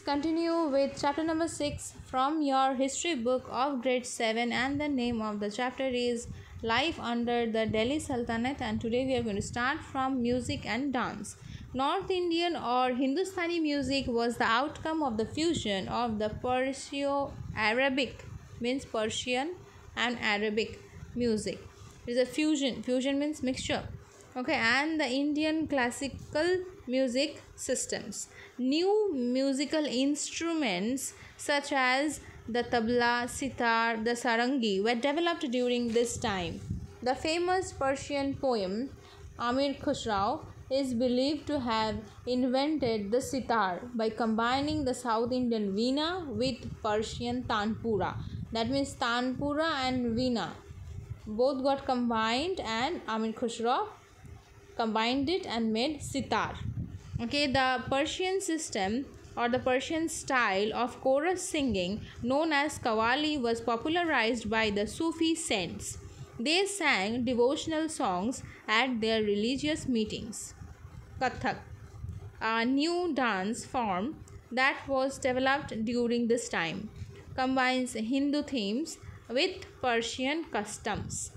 continue with chapter number 6 from your history book of grade 7, and the name of the chapter is Life Under the Delhi Sultanate. And today we are going to start from music and dance. North Indian or Hindustani music was the outcome of the fusion of the Perso-Arabic, means Persian and Arabic music. It is a fusion. Fusion means mixture. Okay, and the Indian classical music systems. New musical instruments such as the tabla, sitar, the sarangi were developed during this time. The famous Persian poem Amir Khusrau is believed to have invented the sitar by combining the South Indian veena with Persian tanpura. That means tanpura and veena both got combined, and Amir Khusrau combined it and made sitar. Okay, the Persian system or the Persian style of chorus singing known as Qawwali was popularized by the Sufi saints. They sang devotional songs at their religious meetings. Kathak, a new dance form that was developed during this time, combines Hindu themes with Persian customs.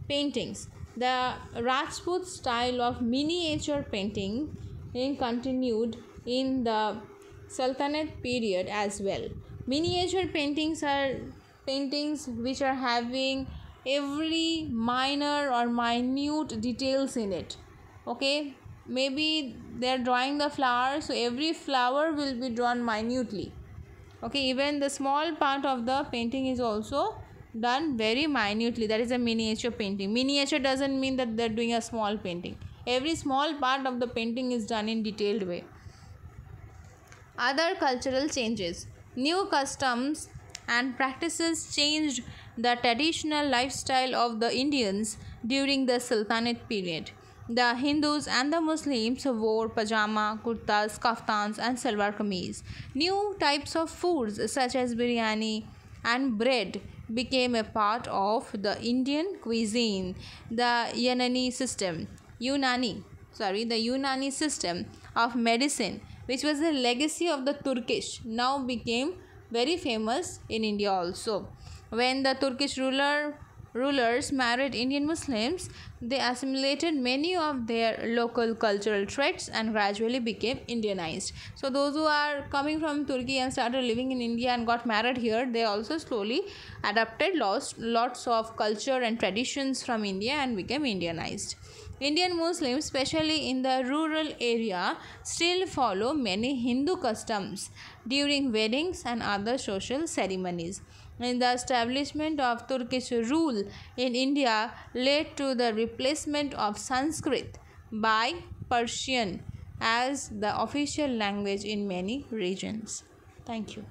Paintings. The Rajput style of miniature painting continued in the Sultanate period as well. Miniature paintings are paintings which are having every minor or minute details in it. Okay, maybe they are drawing the flower, so every flower will be drawn minutely. Okay, even the small part of the painting is also done very minutely. That is a miniature painting. Miniature doesn't mean that they're doing a small painting. Every small part of the painting is done in detailed way. Other cultural changes. New customs and practices changed the traditional lifestyle of the Indians during the Sultanate period. The Hindus and the Muslims wore pajama, kurtas, kaftans and salwar kameez. New types of foods such as biryani and bread became a part of the Indian cuisine. The Unani system of medicine, which was the legacy of the Turkish, now became very famous in India also. When the Turkish rulers married Indian Muslims, they assimilated many of their local cultural traits and gradually became Indianized. So those who are coming from Turkey and started living in India and got married here, they also slowly adapted lots of culture and traditions from India and became Indianized. Indian Muslims, especially in the rural area, still follow many Hindu customs during weddings and other social ceremonies. And the establishment of Turkish rule in India led to the replacement of Sanskrit by Persian as the official language in many regions. Thank you.